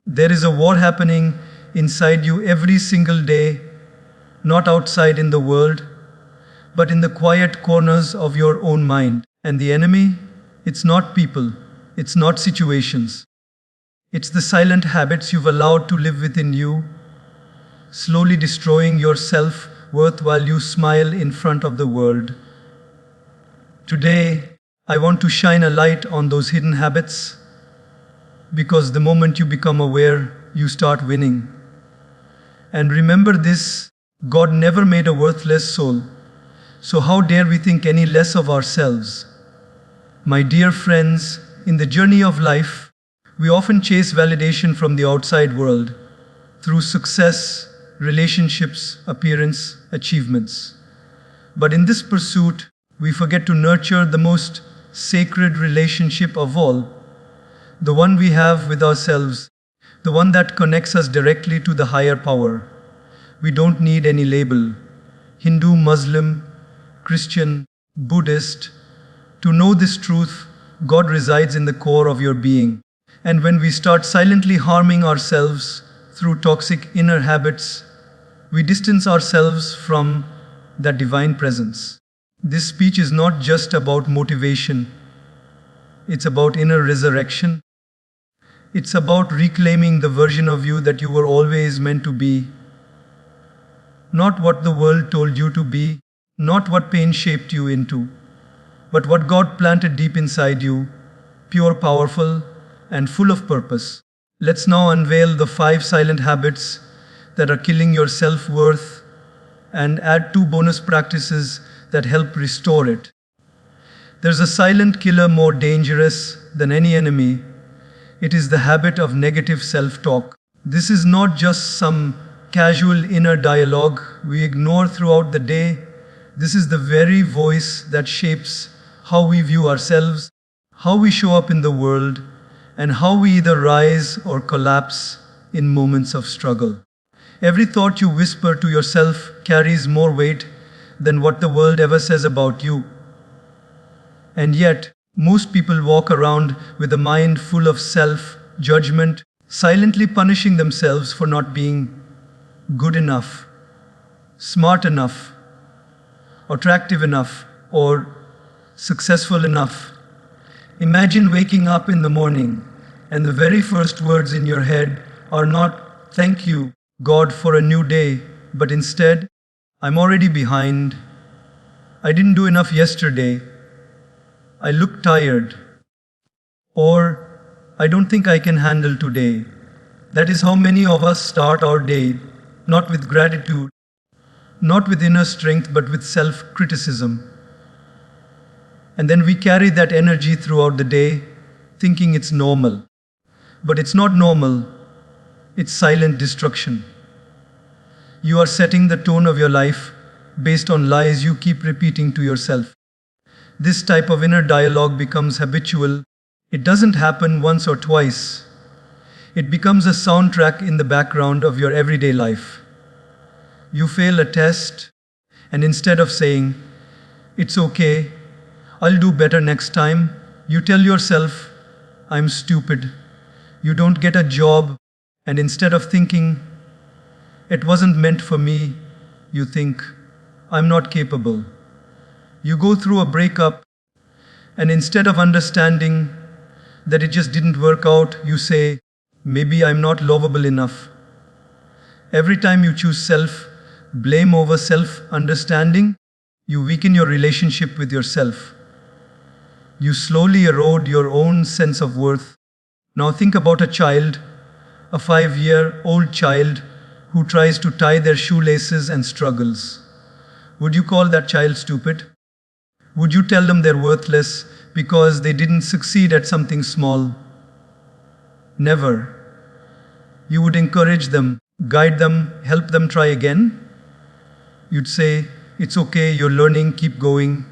There is a war happening inside you every single day, not outside in the world, but in the quiet corners of your own mind. And the enemy? It's not people, it's not situations. It's the silent habits you've allowed to live within you, slowly destroying your self-worth while you smile in front of the world. Today, I want to shine a light on those hidden habits, because the moment you become aware, you start winning. And remember this, God never made a worthless soul, so how dare we think any less of ourselves? My dear friends, in the journey of life, we often chase validation from the outside world, through success, relationships, appearance, achievements. But in this pursuit, we forget to nurture the most sacred relationship of all, the one we have with ourselves, the one that connects us directly to the higher power. We don't need any label, Hindu, Muslim, Christian, Buddhist. To know this truth, God resides in the core of your being. And when we start silently harming ourselves through toxic inner habits, we distance ourselves from that divine presence. This speech is not just about motivation, it's about inner resurrection. It's about reclaiming the version of you that you were always meant to be. Not what the world told you to be, not what pain shaped you into, but what God planted deep inside you, pure, powerful, and full of purpose. Let's now unveil the 5 silent habits that are killing your self-worth and add 2 bonus practices that help restore it. There's a silent killer more dangerous than any enemy. It is the habit of negative self-talk. This is not just some casual inner dialogue we ignore throughout the day. This is the very voice that shapes how we view ourselves, how we show up in the world, and how we either rise or collapse in moments of struggle. Every thought you whisper to yourself carries more weight than what the world ever says about you. And yet, most people walk around with a mind full of self-judgment, silently punishing themselves for not being good enough, smart enough, attractive enough, or successful enough. Imagine waking up in the morning and the very first words in your head are not, "Thank you, God, for a new day," but instead, "I'm already behind. I didn't do enough yesterday. I look tired." Or, "I don't think I can handle today." That is how many of us start our day, not with gratitude, not with inner strength, but with self-criticism. And then we carry that energy throughout the day, thinking it's normal. But it's not normal, it's silent destruction. You are setting the tone of your life based on lies you keep repeating to yourself. This type of inner dialogue becomes habitual. It doesn't happen once or twice. It becomes a soundtrack in the background of your everyday life. You fail a test, and instead of saying, "It's okay, I'll do better next time," you tell yourself, "I'm stupid." You don't get a job, and instead of thinking, "It wasn't meant for me," you think, "I'm not capable." You go through a breakup, and instead of understanding that it just didn't work out, you say, "Maybe I'm not lovable enough." Every time you choose self-blame over self-understanding, you weaken your relationship with yourself. You slowly erode your own sense of worth. Now think about a child, a 5-year-old child who tries to tie their shoelaces and struggles. Would you call that child stupid? Would you tell them they're worthless because they didn't succeed at something small? Never. You would encourage them, guide them, help them try again. You'd say, "It's okay, you're learning, keep going."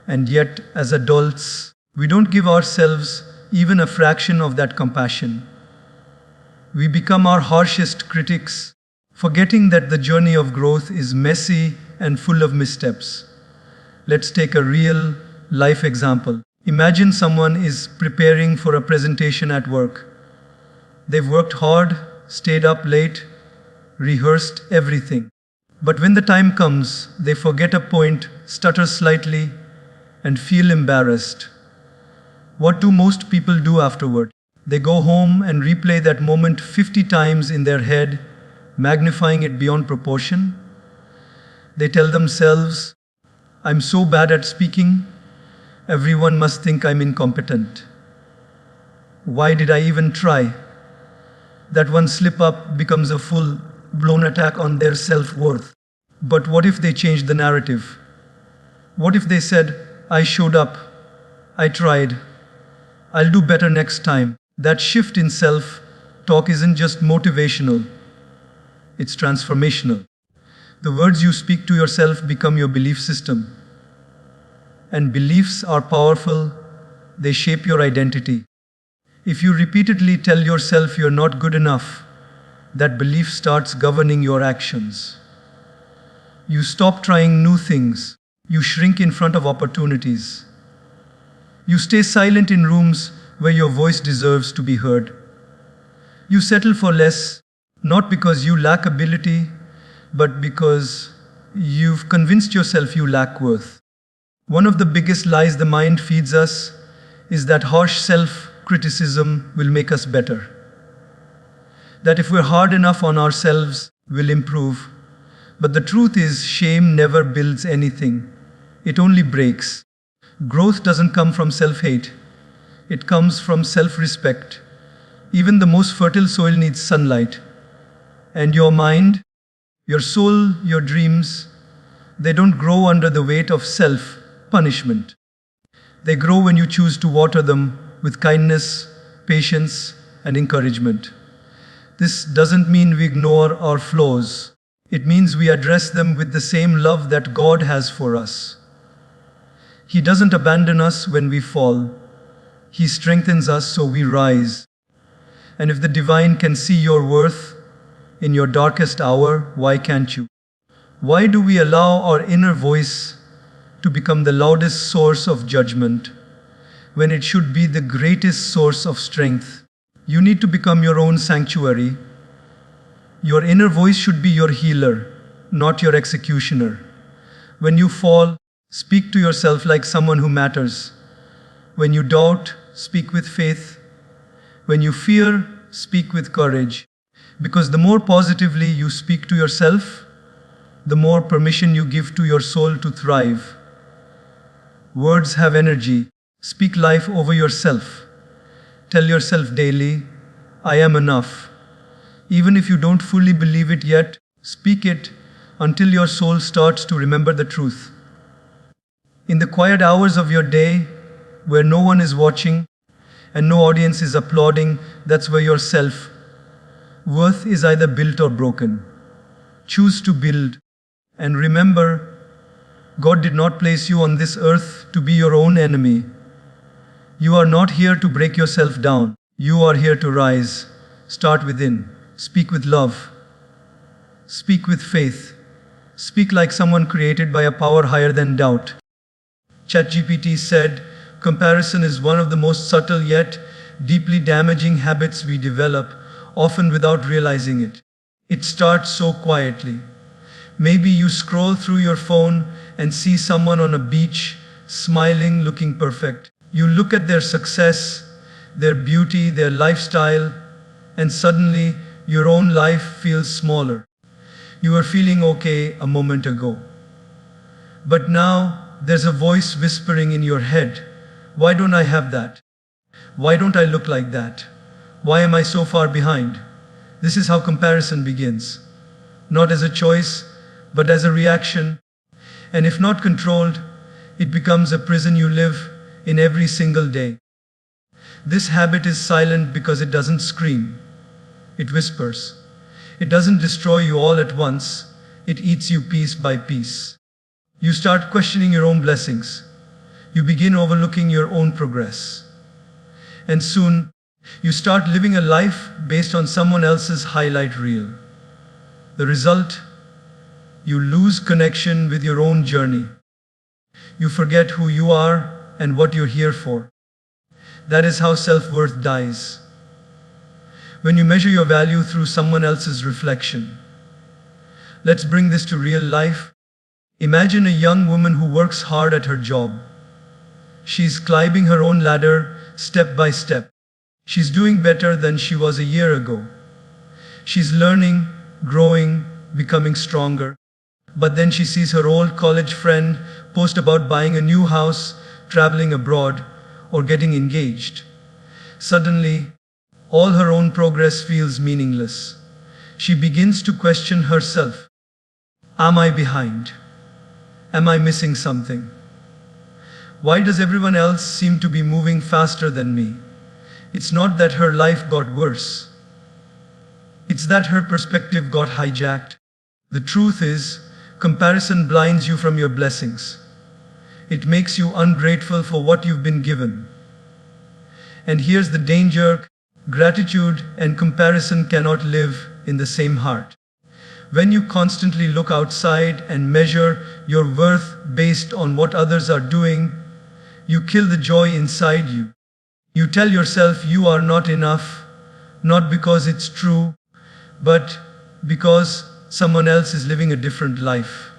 And yet, as adults, we don't give ourselves even a fraction of that compassion. We become our harshest critics, forgetting that the journey of growth is messy and full of missteps. Let's take a real life example. Imagine someone is preparing for a presentation at work. They've worked hard, stayed up late, rehearsed everything. But when the time comes, they forget a point, stutter slightly, and feel embarrassed. What do most people do afterward? They go home and replay that moment 50 times in their head, magnifying it beyond proportion. They tell themselves, I'm so bad at speaking, everyone must think I'm incompetent. Why did I even try? That one slip up becomes a full blown attack on their self worth. But what if they changed the narrative? What if they said, I showed up, I tried, I'll do better next time? That shift in self talk isn't just motivational, it's transformational. The words you speak to yourself become your belief system. And beliefs are powerful, they shape your identity. If you repeatedly tell yourself you're not good enough, that belief starts governing your actions. You stop trying new things. You shrink in front of opportunities. You stay silent in rooms where your voice deserves to be heard. You settle for less, not because you lack ability, but because you've convinced yourself you lack worth. One of the biggest lies the mind feeds us is that harsh self-criticism will make us better. That if we're hard enough on ourselves, we'll improve. But the truth is, shame never builds anything. It only breaks. Growth doesn't come from self-hate. It comes from self-respect. Even the most fertile soil needs sunlight. And your mind, your soul, your dreams, they don't grow under the weight of self-punishment. They grow when you choose to water them with kindness, patience, and encouragement. This doesn't mean we ignore our flaws. It means we address them with the same love that God has for us. He doesn't abandon us when we fall. He strengthens us so we rise. And if the divine can see your worth in your darkest hour, why can't you? Why do we allow our inner voice to become the loudest source of judgment when it should be the greatest source of strength? You need to become your own sanctuary. Your inner voice should be your healer, not your executioner. When you fall, speak to yourself like someone who matters. When you doubt, speak with faith. When you fear, speak with courage. Because the more positively you speak to yourself, the more permission you give to your soul to thrive. Words have energy. Speak life over yourself. Tell yourself daily, I am enough. Even if you don't fully believe it yet, speak it until your soul starts to remember the truth. In the quiet hours of your day, where no one is watching and no audience is applauding, that's where your self-worth is either built or broken. Choose to build. And remember, God did not place you on this earth to be your own enemy. You are not here to break yourself down. You are here to rise. Start within. Speak with love. Speak with faith. Speak like someone created by a power higher than doubt. ChatGPT said, comparison is one of the most subtle yet deeply damaging habits we develop, often without realizing it. It starts so quietly. Maybe you scroll through your phone and see someone on a beach, smiling, looking perfect. You look at their success, their beauty, their lifestyle, and suddenly your own life feels smaller. You were feeling okay a moment ago. But now there's a voice whispering in your head, why don't I have that? Why don't I look like that? Why am I so far behind? This is how comparison begins. Not as a choice, but as a reaction. And if not controlled, it becomes a prison you live in every single day. This habit is silent because it doesn't scream. It whispers. It doesn't destroy you all at once. It eats you piece by piece. You start questioning your own blessings. You begin overlooking your own progress. And soon, you start living a life based on someone else's highlight reel. The result? You lose connection with your own journey. You forget who you are and what you're here for. That is how self-worth dies. when you measure your value through someone else's reflection. Let's bring this to real life. Imagine a young woman who works hard at her job. She's climbing her own ladder step by step. She's doing better than she was a year ago. She's learning, growing, becoming stronger. But then she sees her old college friend post about buying a new house, traveling abroad, or getting engaged. Suddenly, all her own progress feels meaningless. She begins to question herself. Am I behind? Am I missing something? Why does everyone else seem to be moving faster than me? It's not that her life got worse. It's that her perspective got hijacked. The truth is, comparison blinds you from your blessings. It makes you ungrateful for what you've been given. And here's the danger: gratitude and comparison cannot live in the same heart. When you constantly look outside and measure your worth based on what others are doing, you kill the joy inside you. You tell yourself you are not enough, not because it's true, but because someone else is living a different life.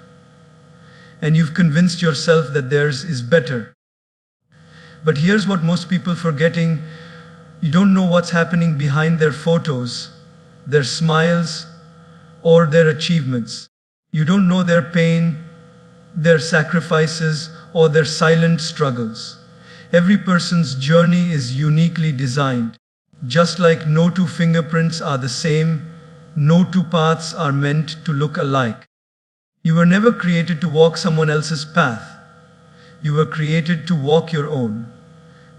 And you've convinced yourself that theirs is better. But here's what most people forgetting: you don't know what's happening behind their photos, their smiles, or their achievements. You don't know their pain, their sacrifices, or their silent struggles. Every person's journey is uniquely designed. Just like no two fingerprints are the same, no two paths are meant to look alike. You were never created to walk someone else's path. You were created to walk your own,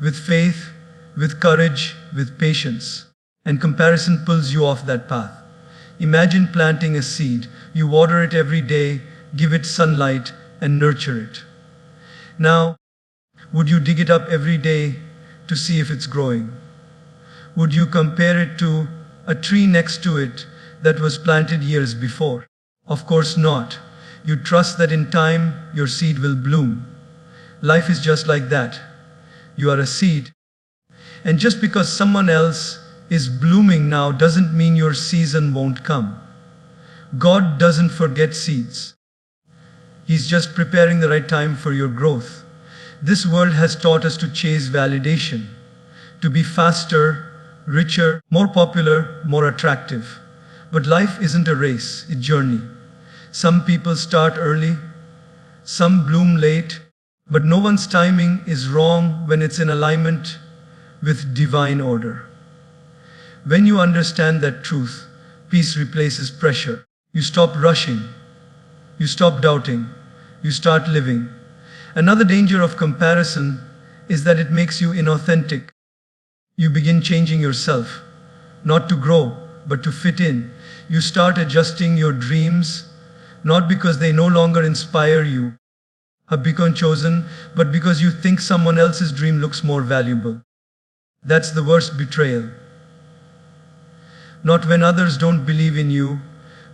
with faith, with courage, with patience. And comparison pulls you off that path. Imagine planting a seed. You water it every day, give it sunlight, and nurture it. Now, would you dig it up every day to see if it's growing? Would you compare it to a tree next to it that was planted years before? Of course not. You trust that in time your seed will bloom. Life is just like that. You are a seed. And just because someone else is blooming now doesn't mean your season won't come. God doesn't forget seeds. He's just preparing the right time for your growth. This world has taught us to chase validation, to be faster, richer, more popular, more attractive. But life isn't a race, it's a journey. Some people start early, some bloom late, but no one's timing is wrong when it's in alignment with divine order. When you understand that truth, peace replaces pressure. You stop rushing. You stop doubting. You start living. Another danger of comparison is that it makes you inauthentic. You begin changing yourself, not to grow, but to fit in. You start adjusting your dreams, not because they no longer inspire you, have become chosen, but because you think someone else's dream looks more valuable. That's the worst betrayal. Not when others don't believe in you,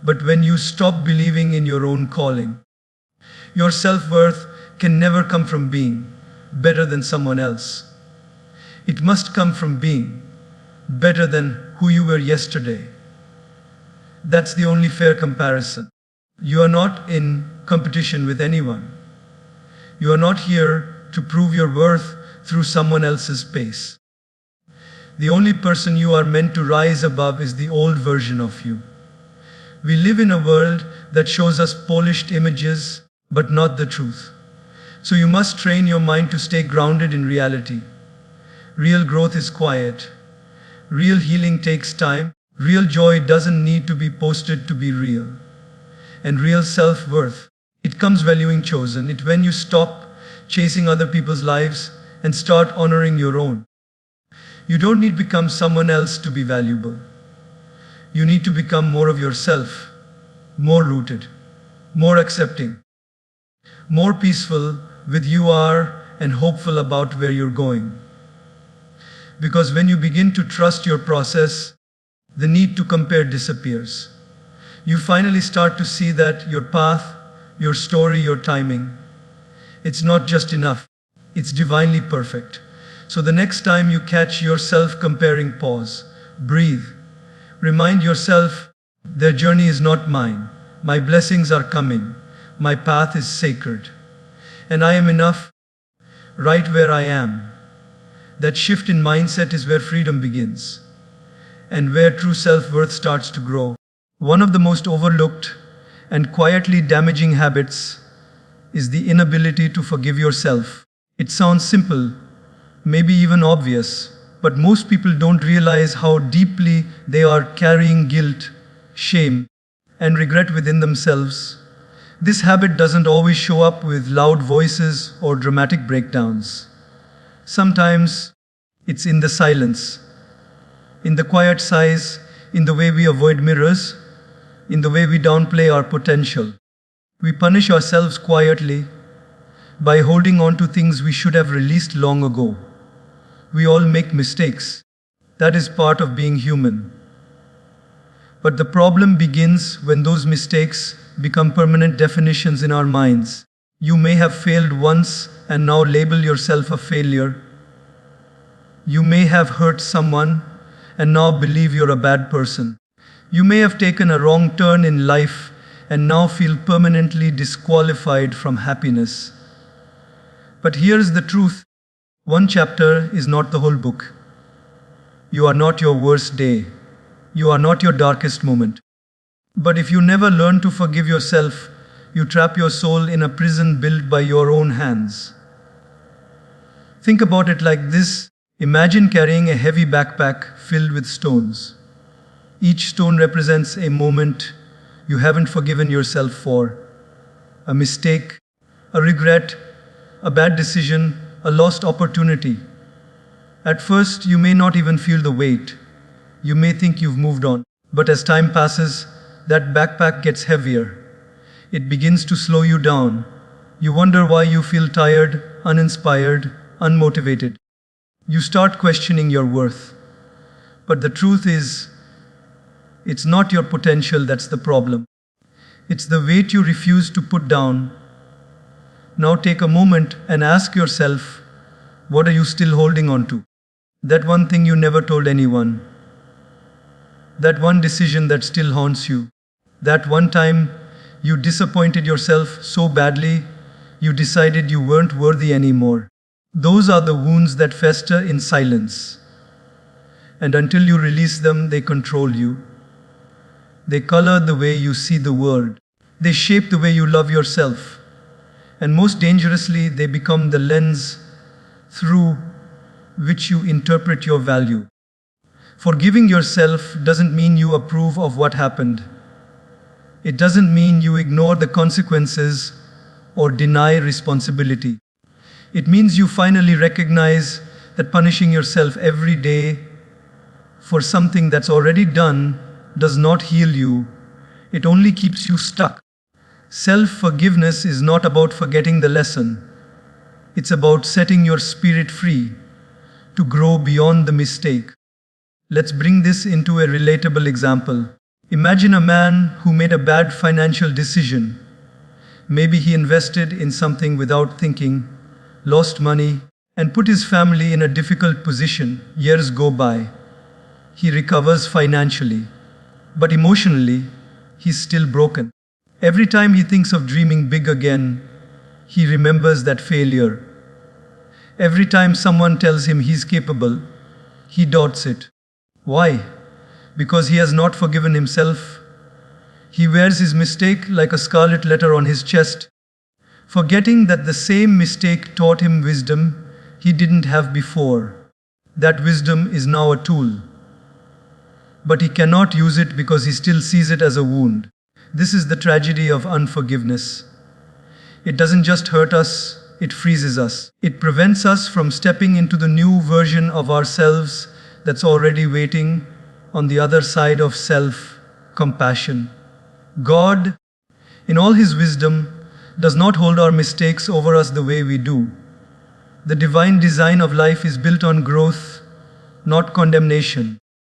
but when you stop believing in your own calling. Your self-worth can never come from being better than someone else. It must come from being better than who you were yesterday. That's the only fair comparison. You are not in competition with anyone. You are not here to prove your worth through someone else's pace. The only person you are meant to rise above is the old version of you. We live in a world that shows us polished images, but not the truth. So you must train your mind to stay grounded in reality. Real growth is quiet. Real healing takes time. Real joy doesn't need to be posted to be real. And real self-worth, it comes valuing chosen. It when you stop chasing other people's lives and start honoring your own. You don't need to become someone else to be valuable. You need to become more of yourself, more rooted, more accepting, more peaceful with you are and hopeful about where you're going. Because when you begin to trust your process, the need to compare disappears. You finally start to see that your path, your story, your timing, it's not just enough, it's divinely perfect. So the next time you catch yourself comparing, pause, breathe, Remind yourself, their journey is not mine. My blessings are coming. My path is sacred. And I am enough right where I am. That shift in mindset is where freedom begins and where true self-worth starts to grow. One of the most overlooked and quietly damaging habits is the inability to forgive yourself. It sounds simple, maybe even obvious, but most people don't realize how deeply they are carrying guilt, shame, and regret within themselves. This habit doesn't always show up with loud voices or dramatic breakdowns. Sometimes it's in the silence, in the quiet sighs, in the way we avoid mirrors, in the way we downplay our potential. We punish ourselves quietly by holding on to things we should have released long ago. We all make mistakes. That is part of being human. But the problem begins when those mistakes become permanent definitions in our minds. You may have failed once and now label yourself a failure. You may have hurt someone and now believe you're a bad person. You may have taken a wrong turn in life and now feel permanently disqualified from happiness. But here's the truth. One chapter is not the whole book. You are not your worst day. You are not your darkest moment. But if you never learn to forgive yourself, you trap your soul in a prison built by your own hands. Think about it like this. Imagine carrying a heavy backpack filled with stones. Each stone represents a moment you haven't forgiven yourself for. A mistake, a regret, a bad decision, a lost opportunity. At first, you may not even feel the weight. You may think you've moved on. But as time passes, that backpack gets heavier. It begins to slow you down. You wonder why you feel tired, uninspired, unmotivated. You start questioning your worth. But the truth is, it's not your potential that's the problem. It's the weight you refuse to put down. Now take a moment and ask yourself, what are you still holding on to? That one thing you never told anyone. That one decision that still haunts you. That one time you disappointed yourself so badly, you decided you weren't worthy anymore. Those are the wounds that fester in silence. And until you release them, they control you. They color the way you see the world. They shape the way you love yourself. And most dangerously, they become the lens through which you interpret your value. Forgiving yourself doesn't mean you approve of what happened. It doesn't mean you ignore the consequences or deny responsibility. It means you finally recognize that punishing yourself every day for something that's already done does not heal you. It only keeps you stuck. Self-forgiveness is not about forgetting the lesson. It's about setting your spirit free to grow beyond the mistake. Let's bring this into a relatable example. Imagine a man who made a bad financial decision. Maybe he invested in something without thinking, lost money, and put his family in a difficult position. Years go by. He recovers financially, but emotionally, he's still broken. Every time he thinks of dreaming big again, he remembers that failure. Every time someone tells him he's capable, he doubts it. Why? Because he has not forgiven himself. He wears his mistake like a scarlet letter on his chest, forgetting that the same mistake taught him wisdom he didn't have before. That wisdom is now a tool. But he cannot use it because he still sees it as a wound. This is the tragedy of unforgiveness. It doesn't just hurt us, it freezes us. It prevents us from stepping into the new version of ourselves that's already waiting on the other side of self-compassion. God, in all His wisdom, does not hold our mistakes over us the way we do. The divine design of life is built on growth, not condemnation.